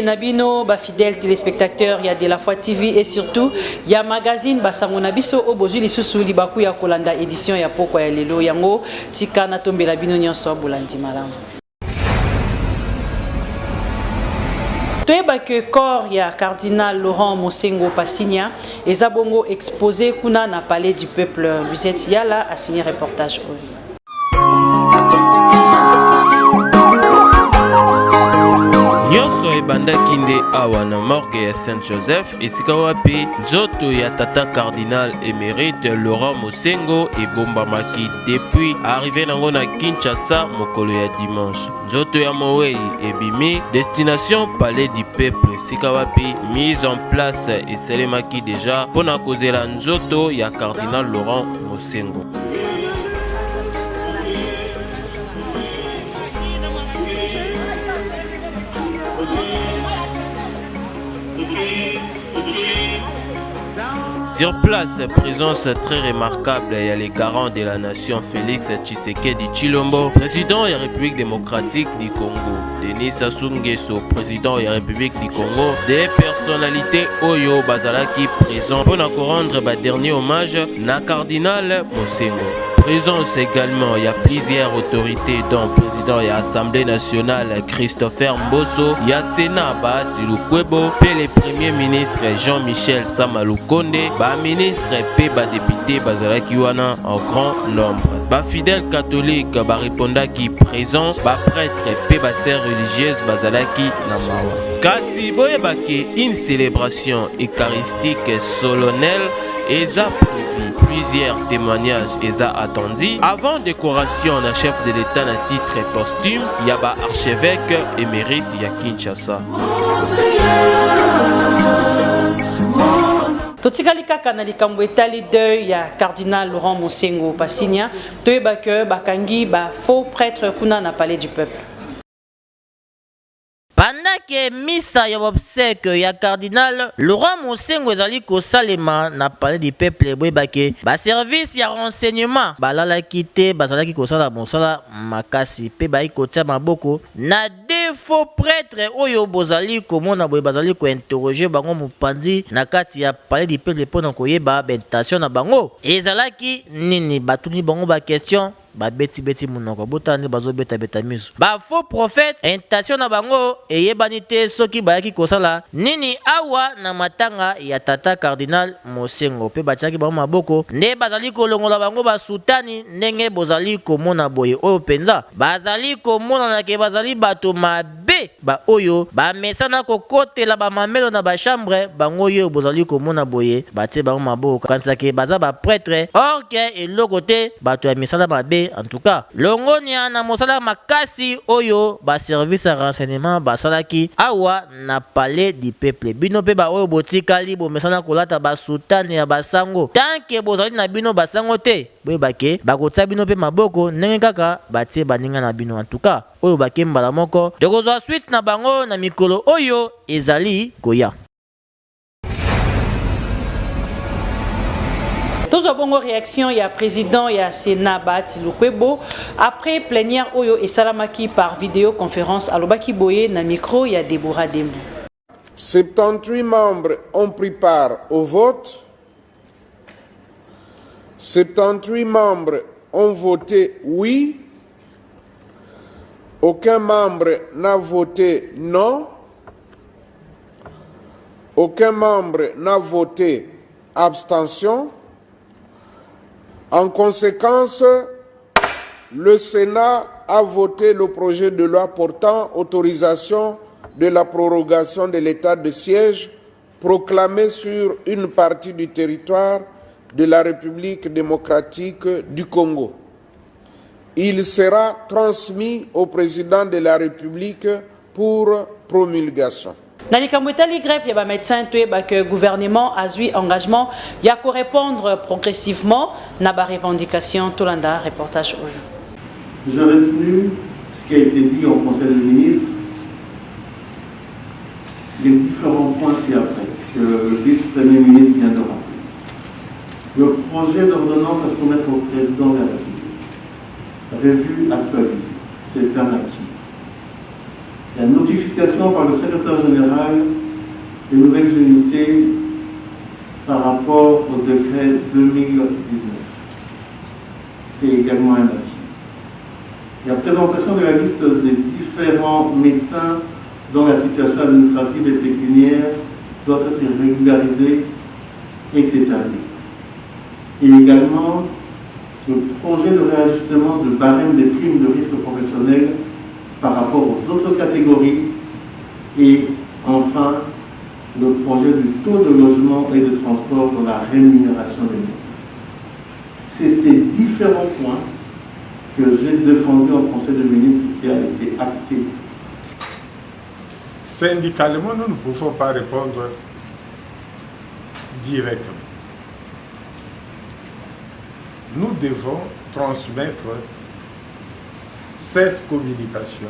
Nabino, fidèles téléspectateurs, il y a de la foi TV et surtout il y a magazine Basango biso au bozu lisusu libaku ya kolanda édition ya poko ya lelo yango tika na tombe la bino nyonso bolandi malamu. Toyeba que corps ya cardinal Laurent Mosengo Passigna et Zabongo exposé kuna na palais du peuple Lusette Yala a signé reportage. Nyonso ebandaki nde awa na morgue ya Saint-Joseph esika wapi nzoto ya tata cardinal émérite Laurent Mosengo ebombamaki depuis arrivé nango na Kinshasa mokolo ya dimanche. Nzoto ya mowei ebimi destination palais du peuple esika wapi mise en place esalemaki déjà mpona kozela nzoto ya cardinal Laurent Mosengo. Sur place, présence très remarquable, il y a les garants de la nation Félix Tshisekedi Tshilombo, président de la République démocratique du Congo, Denis Sassou Nguesso, président de la République du Congo, des personnalités Oyo Bazalaki présents pour nous rendre dernier hommage na cardinal Mosengo. Présence également, il y a plusieurs autorités dont le président de l'Assemblée nationale Christopher Mbosso, il y a Sénat Bahati Lukwebo, et le premier ministre Jean-Michel Samalukonde, ministre et député Bazalaki wana en grand nombre. Fidèles catholiques répondaki présent, prêtre et sœurs religieuses Bazalaki namawa. Kasi boyebaki une célébration eucharistique solennelle et plusieurs témoignages et attendus. Avant décoration d'un chef de l'État à titre posthume, il y a archevêque émérite ya Kinshasa. Totikali kaka na likambo etali deuil ya cardinal Laurent Mosengo Passigna, toyeba ke bakangi faux prêtre kuna na palais du peuple. Pendant que misa ya obsèque ya cardinal Laurent Mosengo ezali kosalema na palais du peuple boyebake service ya renseignement balalaki te bazalaki kosala mosala makasi pe bai kotia maboko na deux faux prêtres oyo bozali komona boye bazali ko interroger bango mopanzi na kati ya palais du peuple pona koyeba bentation na bango ezalaki nini batuni bango ba question beti munoko botani bazobeta miso faux prophète intention na bango eyebani te soki bayaki kosala nini awa na matanga ya tata cardinal Mosengo pe batiaki bango maboko nde bazali kolongola bango basutani ndenge bozali komona boye oyo penza bazali komona na ke bazali bato mabe oyo mesana kokotela mamelo na chambre bango yo bozali komona boye batie bango maboko kanisa ke baza prêtre or ke eloko te bato ya misala mabe. En tout cas, longonia na mosala makasi oyo service à renseignement basalaki awa na palais du peuple. Bino pe oyo botikali bo mesana kolata sultani ya basango. Tant que bozali na bino basango te, boyebake bakotsa bino pe maboko ndenge kaka batie baninga na bino. En tout cas, oyo bakembala moko tokozwa suite na bango na mikolo oyo ezali koya. Tous au bongo réaction, il y a président, il y a Sénat Bahati Lukwebo. Après plénière Oyo et Salamaki par vidéoconférence à Lobaki Boye, na micro, il y a Déborah Dembo. 78 membres ont pris part au vote. 78 membres ont voté oui. Aucun membre n'a voté non. Aucun membre n'a voté abstention. En conséquence, le Sénat a voté le projet de loi portant autorisation de la prorogation de l'état de siège proclamé sur une partie du territoire de la République démocratique du Congo. Il sera transmis au président de la République pour promulgation. Dans les camouetali grève, il y a médecin que le gouvernement a eu engagement, il y a qu'à répondre progressivement à la revendication. Tolanda, reportage. J'ai retenu ce qui a été dit au Conseil des ministres les différents points ci-après que le vice-premier ministre vient de rappeler. Le projet d'ordonnance à soumettre au président de la République, revu, actualisé, c'est un acquis. La notification par le secrétaire général des nouvelles unités par rapport au décret 2019, c'est également un acquis. La présentation de la liste des différents médecins dont la situation administrative et pécuniaire doit être régularisée est établie. Et également le projet de réajustement de barème des primes de risque professionnel par rapport aux autres catégories et enfin le projet du taux de logement et de transport dans la rémunération des médecins. C'est ces différents points que j'ai défendus en Conseil des ministres qui a été acté. Syndicalement, nous ne pouvons pas répondre directement. Nous devons transmettre cette communication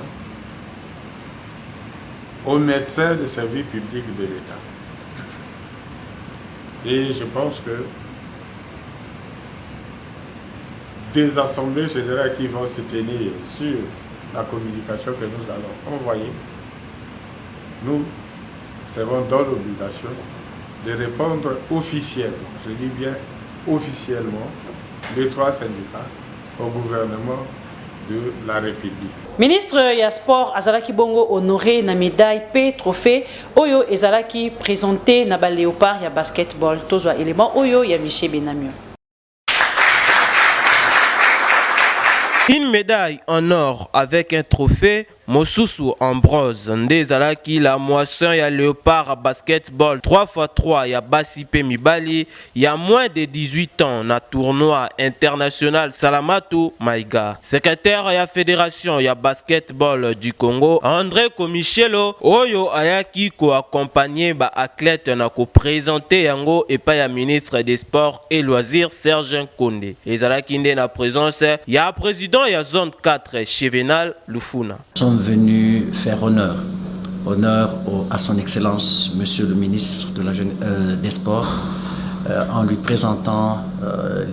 aux médecins de service public de l'État. Et je pense que des assemblées générales qui vont se tenir sur la communication que nous allons envoyer, nous serons dans l'obligation de répondre officiellement, je dis bien officiellement, les trois syndicats au gouvernement de la République. Ministre ya sport azalaki bongo honoré na médaille P trophée oyo ezalaki présenté na ba léopard ya basketball tozwa élément oyo ya Michel Benamio. Une médaille en or avec un trophée, Mosusu en bronze. Ndezalaki la moisson ya léopard à basketball 3x3 ya Basipe Mibali. Il y a moins de 18 ans na tournoi international Salamatu Maïga. Secrétaire ya fédération ya basketball du Congo, André Komichelo, Oyo ayaki ko accompagner ba athlète na ko présenter yango et pas ya ministre des sports et loisirs Serge Nkonde. Ezalaki nde na présence ya président ya zone 4 Chevenal Lufuna. Nous sommes venus faire honneur à son excellence, monsieur le ministre des Sports, en lui présentant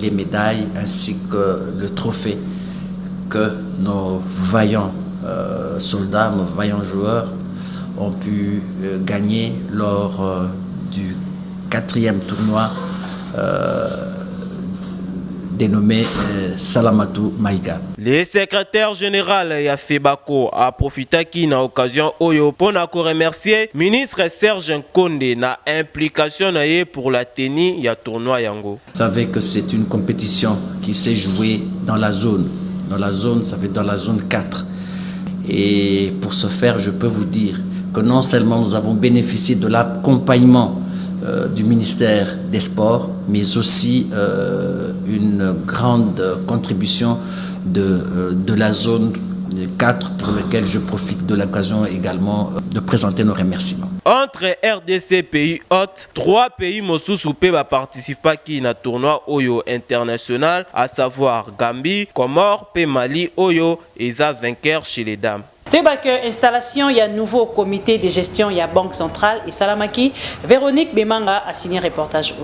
les médailles ainsi que le trophée que nos vaillants soldats, nos vaillants joueurs ont pu gagner lors du 4e tournoi dénommé Salamatu Maïga. Le secrétaire général Yafebako a profité qui na occasion Oyo pour remercier ministre Serge Nkonde na implication pour la tenue ya tournoi yango. Vous savez que c'est une compétition qui s'est jouée dans la zone. Ça fait dans la zone 4. Et pour ce faire, je peux vous dire que non seulement nous avons bénéficié de l'accompagnement du ministère des Sports, mais aussi une grande contribution de la zone 4 pour laquelle je profite de l'occasion également de présenter nos remerciements. Entre RDC pays hôtes, 3 pays Mosusu va participer qui na tournoi Oyo international, à savoir Gambie, Comores, Mali, Oyo et za vainqueur chez les dames. Tebake installation, il y a nouveau comité de gestion, il y a Banque Centrale et Salamaki. Véronique Bemanga a signé un reportage.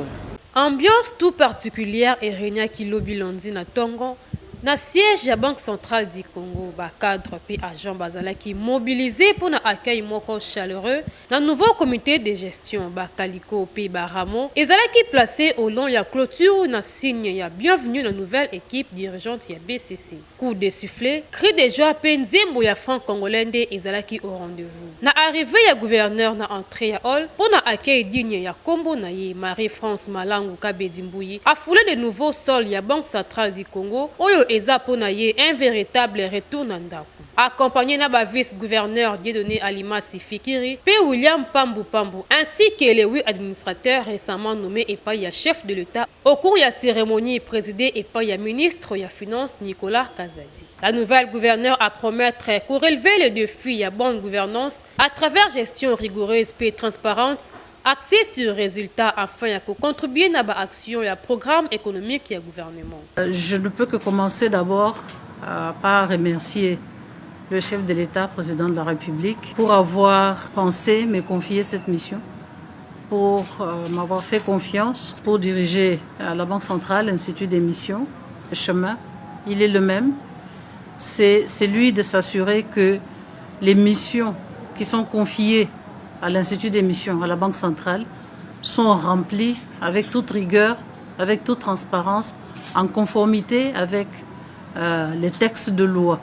Ambiance tout particulière et Renia Kilobi Londi na Tongo. Na siège la Banque Centrale du Congo, ba cadre puis agent Bazalaki mobilisé pour un accueil moko chaleureux. Dans le nouveau comité de gestion, ba Kaliko puis ba Ramon, Ezalaki placé au long ya clôture na signe ya bienvenue la nouvelle équipe dirigeante ya BCC. Coup de sifflet, cri de joie penzembo ya franc congolais Ezalaki au rendez-vous. Na arrivé ya gouverneur na entrée ya hall pour un accueil digne ya Kombo na ye Marie-France Malangu Kabedimbouyi a foulé de nouveaux sols ya Banque Centrale du Congo. Oyo Eza Ponaye, un véritable retour Nandaku. Accompagné na vice-gouverneur Dieudonné Alima Sifikiri, P. William Pambu Pambu, ainsi que les 8 administrateurs récemment nommés et par le chef de l'État. Au cours de la cérémonie présidée et par le ministre de la Finance Nicolas Kazadi. La nouvelle gouverneure a promettre pour relever les défis à bonne gouvernance à travers gestion rigoureuse et transparente, axé sur les résultats afin de contribuer à l'action et au programme économique du gouvernement. Je ne peux que commencer d'abord par remercier le chef de l'État, président de la République, pour avoir pensé me confier cette mission, pour m'avoir fait confiance, pour diriger à la Banque centrale l'Institut des missions. Le chemin, il est le même. C'est lui de s'assurer que les missions qui sont confiées à l'Institut des missions, à la Banque centrale, sont remplies avec toute rigueur, avec toute transparence, en conformité avec les textes de loi.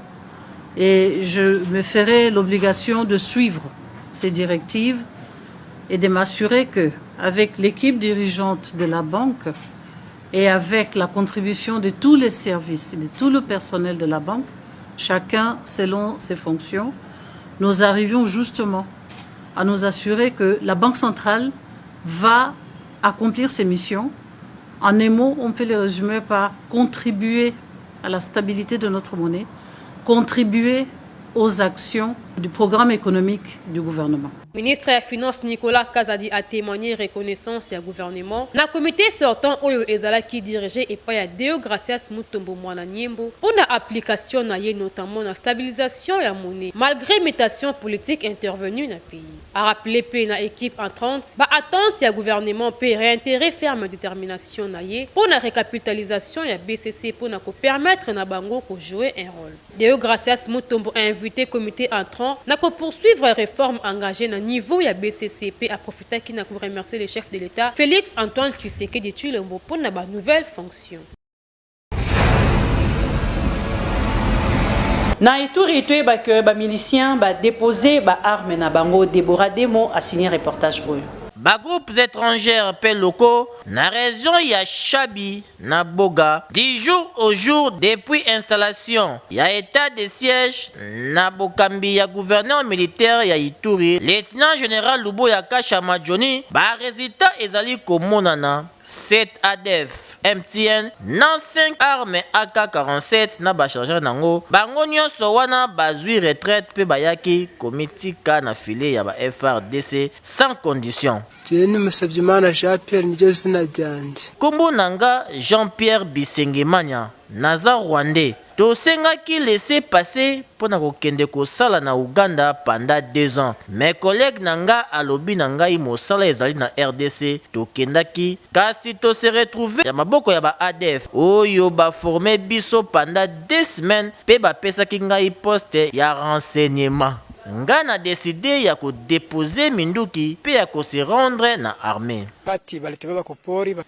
Et je me ferai l'obligation de suivre ces directives et de m'assurer que, avec l'équipe dirigeante de la banque et avec la contribution de tous les services et de tout le personnel de la banque, chacun selon ses fonctions, nous arrivions justement à nous assurer que la Banque centrale va accomplir ses missions. En un mot, on peut les résumer par contribuer à la stabilité de notre monnaie, contribuer aux actions du programme économique du gouvernement. Ministre des Finances Nicolas Kazadi a témoigné reconnaissance au gouvernement. Na comité sortant Oyo Ezala qui dirigeait et pas Deo Gracias Mutombo Mwana Nyembo pour la application notamment la stabilisation de la monnaie malgré mutation politique intervenue dans le pays. A rappelé que na équipe entrante, attente ya gouvernement peut réintérêt ferme détermination pour la récapitalisation ya BCC pour permettre na bango de jouer un rôle. Deo Gracias Mutombo a invité comité entrant na poursuivre les réformes engagées na niveau ya BCCP a profité qui n'a remercier le chef de l'État Félix Antoine Tshisekedi Tshilombo pour na nouvelle fonction. Na Ituri toyeba que ba miliciens ba déposer ba armes na bango. Deborah Demo a signé reportage oyo. Ba groupes étrangers pe locaux na région ya Chabi na Boga 10 jours au jour depuis installation ya état de siège na Bokambi ya gouverneur militaire ya Ituri lieutenant général Luboya Kashama Johnny ba résultat ezali komonana 7 ADF MTN na 5 armes AK-47 na ba chargeur nango bango nyonso wana bazui retraite pe bayaki komitika na filet ya ba FRDC sans condition. Kombo nanga Jean-Pierre Bisengemanya naza Rwandais tosengaki laisser passer pona kokende kosala na Uganda pendant 2 ans. Mes collègues nanga alobi nanga mosala ezali na RDC tokendaki kasi to se retrouver ya maboko ya ba ADF oyo ba formé biso pendant 2 semaines pe ba pesaki ngai poste ya renseignement. Nga na décidé ya ko déposer minduki pe ya ko se rendre na armée.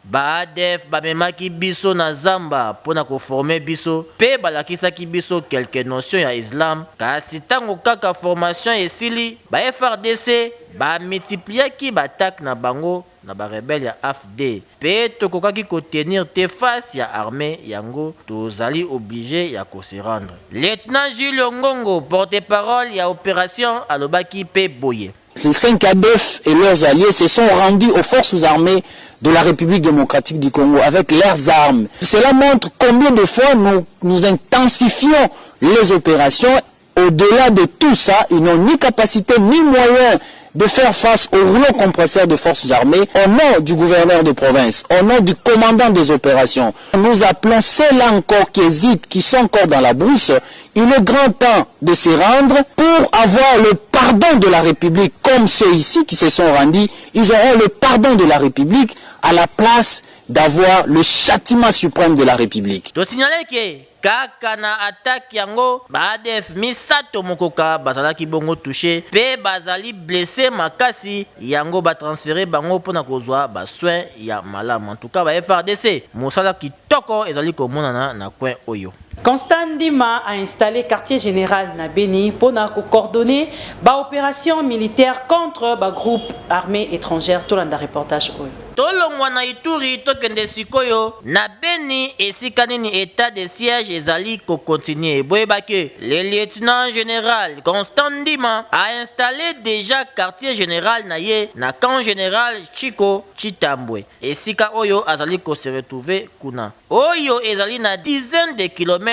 Ba ADF ba memaki biso na zamba pona ko former biso pe balakisaki biso quelques notions ya islam kasi tango kaka formation esili ba FRDC ba multipliaki ba attaque na bango na ba rebelle ya AFD pe tokokaki ko tenir te face ya armée yango tozali obligé ya ko se rendre. Lieutenant Julio Ngongo porte-parole ya opération alobaki pe boye. Les 5 ADF et leurs alliés se sont rendus aux forces armées de la République démocratique du Congo avec leurs armes. Cela montre combien de fois nous intensifions les opérations. Au-delà de tout ça, ils n'ont ni capacité ni moyen de faire face au rouleau compresseur des forces armées au nom du gouverneur de province, au nom du commandant des opérations. Nous appelons ceux-là encore qui hésitent, qui sont encore dans la brousse. Il est grand temps de se rendre pour avoir le pardon de la République, comme ceux ici qui se sont rendus. Ils auront le pardon de la République à la place d'avoir le châtiment suprême de la République. To signaler que kaka na attaque yango ba ADF misato mokoka bazalaki bongo touché pe bazali blessé makasi yango ba transféré bango pona kozwa ba soin ya malamu. En tout cas ba FRDC mosala kitoko ezali komonana na coin oyo. Constant Ndima a installé quartier général na Beni pour coordonner ba opération militaire contre ba groupe armée étrangère. Tout le reportage oyo. Tolongwa na Ituri tokende sikoyo na Beni esika nini état de siège ezali ko continuer. Boyeba que le lieutenant général Constant Ndima a installé déjà quartier général na ye na camp général Chiko Chitambwe. Esika oyo azali ko se retrouver kuna. Oyo ezali na dizaine de kilomètres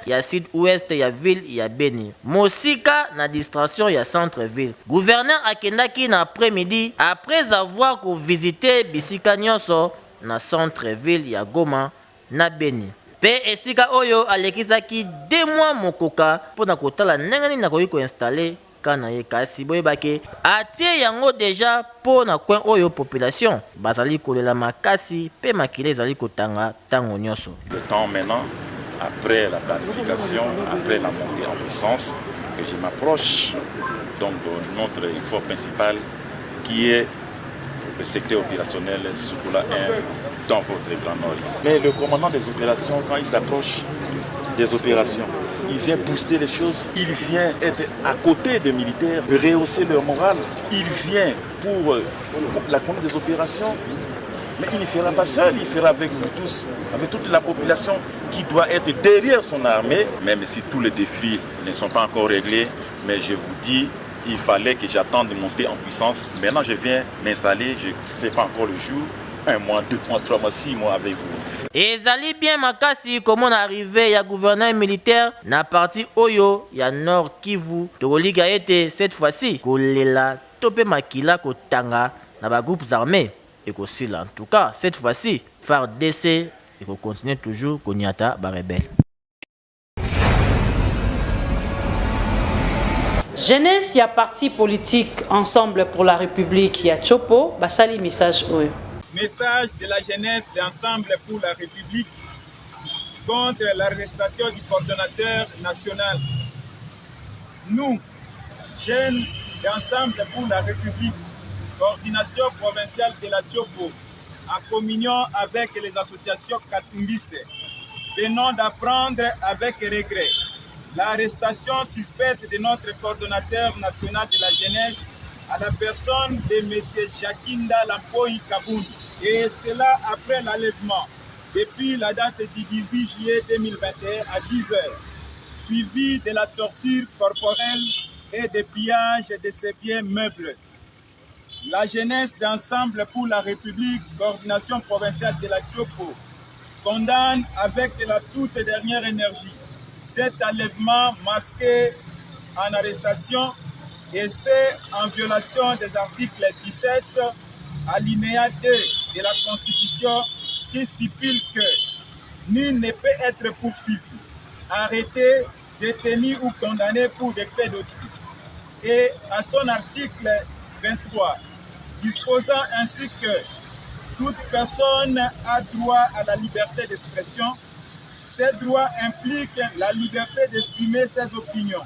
ya sud-ouest ya ville ya Beni. Mosika na distraction ya centre-ville. Gouverneur akendaki na après-midi après avoir visité bisika nyonso na centre-ville ya Goma na Beni. Pe esika oyo alekisaki 2 mois mokoka pona kotala ndenge na koyi ko installer kana ye kasi boyebake atie yango déjà pona coin oyo population bazali kolela makasi pe makile ezali kotanga tango nyonso. Le temps maintenant, après la planification, après la montée en puissance, que je m'approche donc de notre effort principal qui est le secteur opérationnel Soukoula 1 dans votre Grand Nord. Mais le commandant des opérations, quand il s'approche des opérations, il vient booster les choses, il vient être à côté des militaires, rehausser leur morale, il vient pour la conduite des opérations, mais il ne fera pas seul, il fera avec vous tous, avec toute la population qui doit être derrière son armée, même si tous les défis ne sont pas encore réglés, mais je vous dis, il fallait que j'attende de monter en puissance. Maintenant, je viens m'installer, je ne sais pas encore le jour, 1 mois, 2 mois, 3 mois, 6 mois avec vous aussi. Ezali bien makasi comment on arrivé ya gouverneur militaire na partie Oyo ya Nord Kivu. Tokoliga ete cette fois-ci kolela topé makila kotanga na ba groupes armés et kosila. En tout cas, cette fois-ci FARDC et ko continuer toujours konyata ba rebelle. Jeunesse, il y a parti politique Ensemble pour la République, il y a Chopo, basali message Oyo. Message de la jeunesse d'Ensemble pour la République contre l'arrestation du coordonnateur national. Nous, jeunes d'Ensemble pour la République, coordination provinciale de la Chopo, en communion avec les associations katumbistes, venons d'apprendre avec regret l'arrestation suspecte de notre coordonnateur national de la jeunesse à la personne de M. Jakinda Lampoy Kaboun. Et cela après l'enlèvement depuis la date du 18 juillet 2021 à 10h, suivi de la torture corporelle et des pillages de ses biens meubles. La jeunesse d'Ensemble pour la République, coordination provinciale de la Chopo, condamne avec la toute dernière énergie cet enlèvement masqué en arrestation et c'est en violation des articles 17 alinéa 2 de la Constitution qui stipule que nul ne peut être poursuivi, arrêté, détenu ou condamné pour des faits d'autrui. Et à son article 23, disposant ainsi que toute personne a droit à la liberté d'expression. Ces droits impliquent la liberté d'exprimer ses opinions.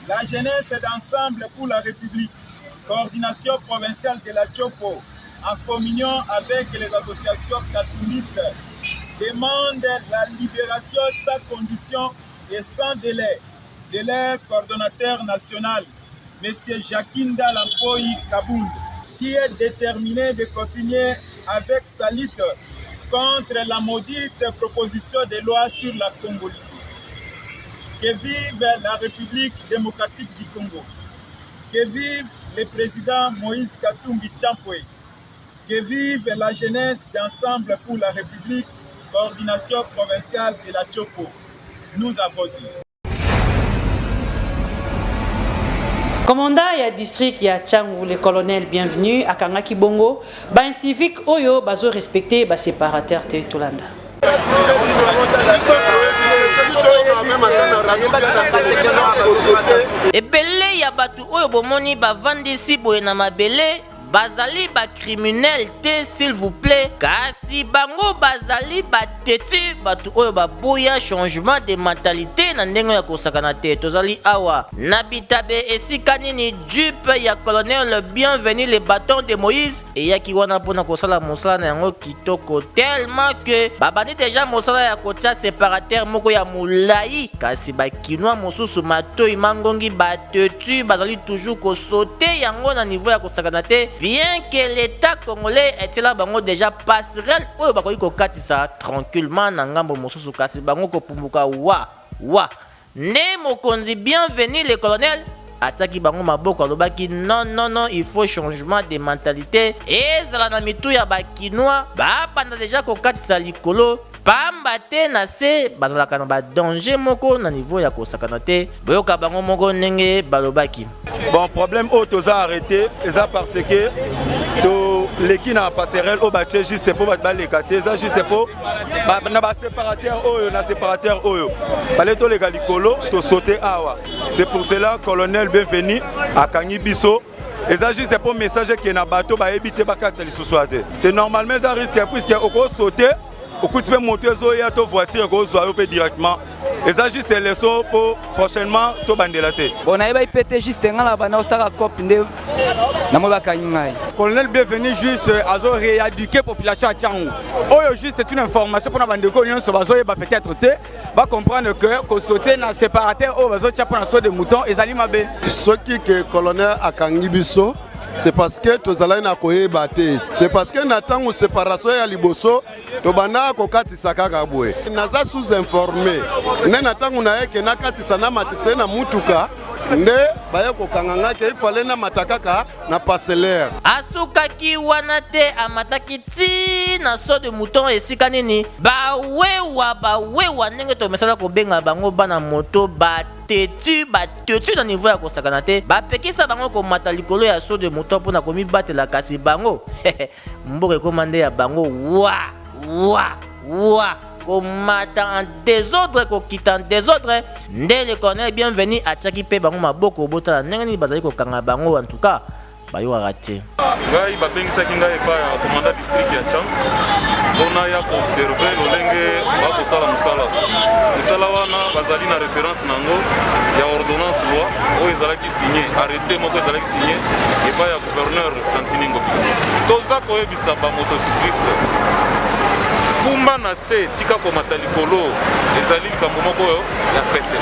La jeunesse d'Ensemble pour la République, coordination provinciale de la Chopo, en communion avec les associations katumbistes, demande la libération sans condition et sans délai de leur coordonnateur national, M. Jakinda Lampoy Kaboun, qui est déterminé de continuer avec sa lutte contre la maudite proposition de loi sur la Congolie. Que vive la République démocratique du Congo. Que vive le président Moïse Katumbi Tchampoué. Que vive la jeunesse d'Ensemble pour la République, coordination provinciale de la Chopo. Nous avons dit. Commandant ya district ya Tchangou, le colonel bienvenu à Kangaki Bongo, ba civique Oyo bazo respecter ba séparateur te Tolanda. Ebele ya batu oyo bomoni bavandisi boye na mabele bazali ba criminel te s'il vous plaît kasi bango bazali bateti batu oyo baboya changement de mentalité na ndenge ya kosakana te tozali awa na bitabe esika nini jupe ya colonel bienvenu le bâton de Moïse eyaki wana mpona kosala mosala na yango kitoko tellement que babandi deja mosala ya kotia séparateur moko ya molai kasi bakinois mosusu matoi mangongi bateti bazali toujours kosote yango na niveau ya kosakana te. Bien que l'État congolais est là bango déjà passerelle oyo bakoki kokatisa tranquillement na ngambo mosusu kasi bango kopumbuka wa ne mokonzi bienvenu le colonel ataki bango maboko alobaki non il faut changement de mentalité ezala na mitu ya bakinois bapanda déjà kokatisa likolo pamba te na se bazalaka na danger moko na niveau ya kosakana te boyoka bango moko ndenge balobaki. Bon problème oyo toza arrêté eza parce que les qui na passerelle au bâché juste pour les catés, ça juste pour na ba séparateur oyo na séparateur oyo. Fallait to les galicolo to sauter awa. C'est pour cela colonel bienvenu à Kangi Bisso. Et ça juste pour message qui na bateau ba éviter ba katsa li sous-soité. Normalement ça risque puisque au ko sauter au coup de monter zo ya to voiture ko zo yo directement. Et ça juste les leçons pour prochainement to bandelaté. On a pas pété juste ngala bana osaka cop nde na mo bakanyi. Colonel bienvenu juste azo rééduquer population à Tiango. Oyo juste c'est une information pour na bandeko nyon so bazo ba peut-être te va comprendre que ko sauter na séparateur o bazo tia pour na saut de mouton ezali mabe. Ce qui que colonel akangi biso c'est parce que tozalai na koyeba te, c'est parce que na tango séparation ya liboso to bana ko katisa kaka boye naza sous-informé nde na tango na yeke na katisa na matise na mutuka nde baye kokanganga ke ifale na matakaka na parcellaire asukaki wana te amataki ti na saut de mouton esika nini bawewa ndenge tomesala kobenga bango bana moto batetu na niveau ya kosakana te bapekisa bango komata likolo ya saut de mouton mpona komibatela kasi bango mboka ekoma nde ya bango wa komata en désordre kokita en désordre nde le colonel bienvenu atiaki mpe bango maboko obotala ndenge nini bazali kokanga bango en tout cas bayokaka te ngai babengisaki ngai epai ya commandant district ya Tchang mpona ya koobserve lolenge bakosala mosala wana bazali na référence nango ya ordonnance loi oyo ezalaki signé arrêté moko ezalaki signé epai ya gouverneur Tantini Ngobila toza koyebisa bamotocycliste kumba na se tika komata likolo ezali likambo moko oyo ya pete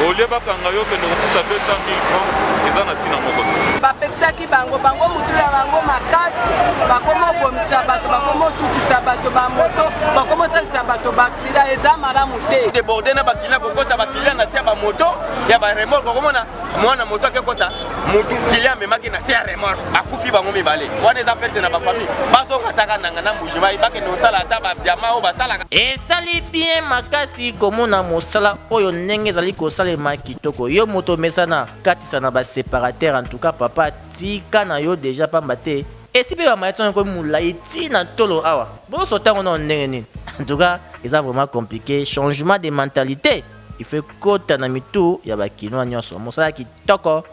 olie bakanga yo kende kofuta 200 000 francs eza na ntina moko te bapekisaki bango mutu ya bango makasi bakoma obomisa bato bakoma otutisa bato bamoto bakoma osalisa bato baaksida eza malamu te deborde na bakilia kokota bakilia na se ya bamoto ya baremorke okomona mwana moto akekota motu kilia amemaki na se ya remorke akufi bango mibale wana eza perte na bafamille bazokataka nanga na mujima bakende osala ata badiama oyo basalaka esali bien makasi komona mosala oyo ndenge ezali kosalema kitoko yo moto mesana katisa na baséparateur en tout cas papa tika na yo déjà pamba te esi mpe bamayetona komi molai ti na tolo awa bozosotango na ndenge nini en tout cas eza vraiment compliqué changement de mentalité il faut kota na mitu ya bakinois nyonso mosala kitoko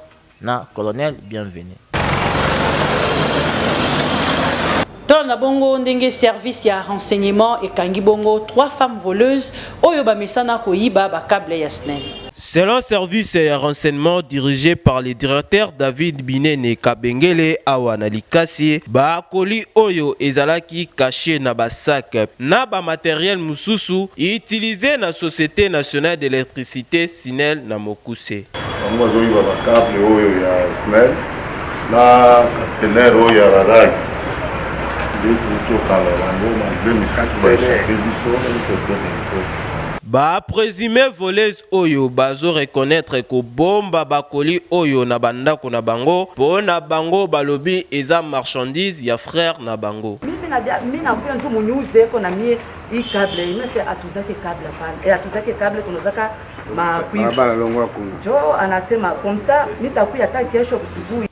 na colonel bienvenu. Dans la bongo ndenge service ya renseignement et kangi bongo 3 femmes voleuses oyo bamesana koyiba ba câble ya SNEL. Selon service et renseignement dirigé par le directeur David Binene Kabengele Awana Likasi, Bakoli Oyo ezalaki caché na basak na ba matériel mususu utilisé na Société nationale d'électricité SNEL na Mokuse. Bango zoyiba ba câble oyo ya SNEL na conteneur oyo ya Rarag. Ba présumé voleuse oyo bazo reconnaître ko bomba bakoli oyo na bandako na bango po na bango balobi eza marchandise ya frère na bango. Mina kuya ntu munyuze ko na mie I câble ina se atuzake câble pale atuzake câble tunazaka jo anasema comme ça nitakuya hata kesho kusubuhi.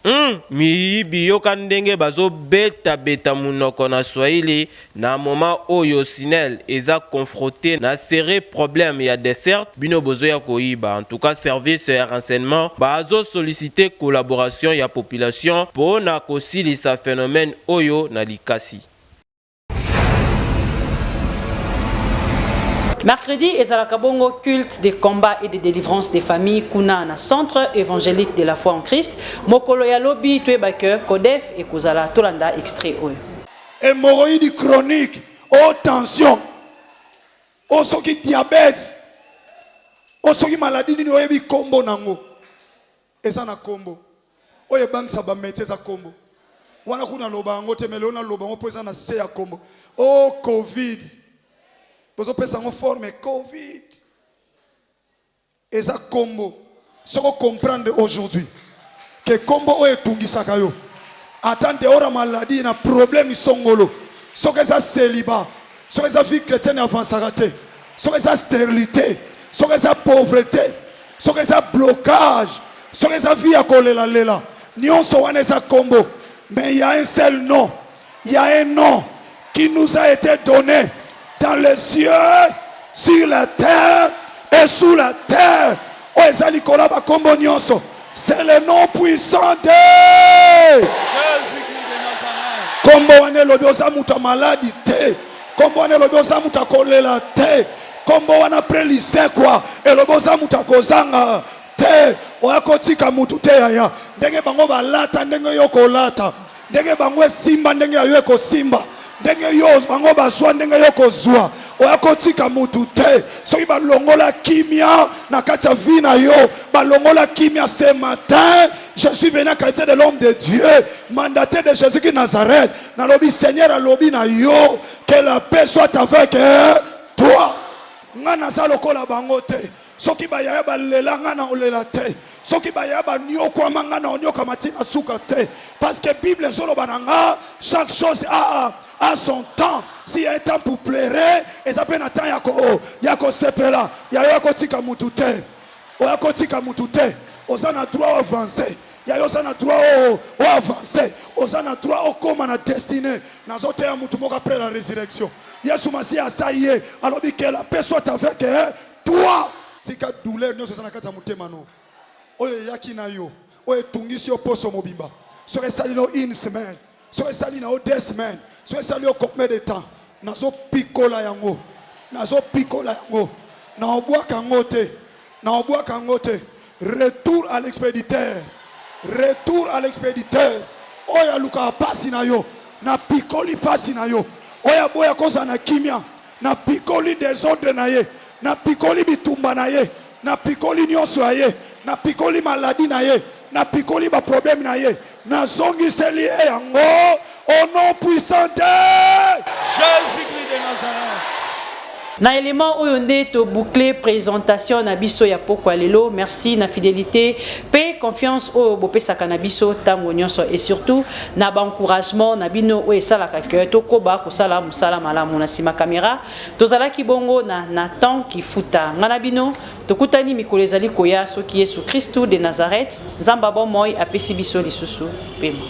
Miyibi yoka ndenge bazo beta munoko na Swahili na moment oyo SNEL eza confronté na serré problème ya dessert bino bozo ya koyiba. En tout cas service ya renseignement bazo solliciter collaboration ya population pour na kosilisa phénomène oyo na Likasi. Mercredi, ezalaka bongo culte des combats et de délivrance des familles kuna na centre évangélique de la foi en Christ. Mokolo ya lobi toyebake Kodef et Kozala tolanda extrait oyo. Hémorroïde chronique, haute tension, osoki diabète, osoki maladie nini oyebi kombo nango. Eza na kombo. Oye bangisa ba métier za kombo. Wana kuna loba ngo temele na loba ngo poza na se ya kombo. Oh Covid. Vous pesa en forme Covid. Et ça combo. Ce qu'on comprend aujourd'hui que combo est tungisaka yo. Attendez ora maladie na problème songolo. Ce que ça célibat. Ce que ça vie chrétienne avancée. Ce que ça stérilité. Ce que ça pauvreté. Ce que ça blocage. Ce que ça vie à coller la lela. Nyon so wane ça combo. Mais il y a un seul nom Il y a un nom qui nous a été donné dans les cieux, sur la terre et sous la terre. C'est le nom puissant de Jésus-Christ de Nazareth. Kombo wane lobi ozamuta maladi te. Kombo wane lobi ozamuta kolela te. Kombo wana prelise kwa. Elobi ozamuta kozanga te. Oyakotika mutu te yaya. Ndenge bango balata ndenge yoko lata. Ndenge bango simba ndenge yoko simba. Ndenge yo bango bazwa ndenge yoko zwa. Oyakotika mutu te. Soki balongola kimia na kati ya vie na yo. Balongola kimia ce matin. Je suis venu à qualité de l'homme de Dieu, mandaté de Jésus-Christ Nazareth. Na lobi Seigneur a lobi na yo, que la paix soit avec toi. Ngana za lokola bango te. Soki ba ya ba lela ngana olela te. Soki ba ya ba nyoko mangana onyoka matina suka te. Parce que Bible solo bananga, chaque chose a son temps. S'il y a un temps pour pleurer, et ça peut attendre yako sepela, yako tika mutute. Oyako tika mutute. Osana droit avancer. Ya osana droit au avancer. Osana droit au comme na destinée. Nazote ya mutu moka après la résurrection. Yesu Masia asaye. Alors que la paix soit avec toi. Si ka douleur nous osana kata mutema no. Oye yaki na yo. Oye tungisi yo poso mobimba. Sore sali no une semaine. Sore sali na 2 semaines. Sore sali yo combien de temps. Nazo pikola yango. Nazo pikola yango. Na obwaka ngote. Na obwaka ngote. Retour à l'expéditeur. Retour à l'expéditeur. Oya luka pasi na yo. Na pikoli pasi na yo. Oya boya koza na kimia. Na pikoli désordre na ye. Na pikoli bitumba na ye. Na pikoli nyonso na ye. Na pikoli maladie na ye. Na pikoli ba problème na ye. Na zongi seli yango. Au nom puissant de Jésus-Christ de Nazareth. Na élément oyo nde to boucler présentation na biso ya pokwa lelo. Merci na fidélité, paix, confiance oyo bopesaka na biso tango nyonso et surtout na ba encouragement na bino oyo esalaka ke tokoba kosala musala malamu na sima caméra. Tozalaki bongo na Nathan Kifuta. Ngana bino tokutani mikolo ezali koya soki Yesu Christu de Nazareth. Nzamba bon moy apesi biso lisusu pema.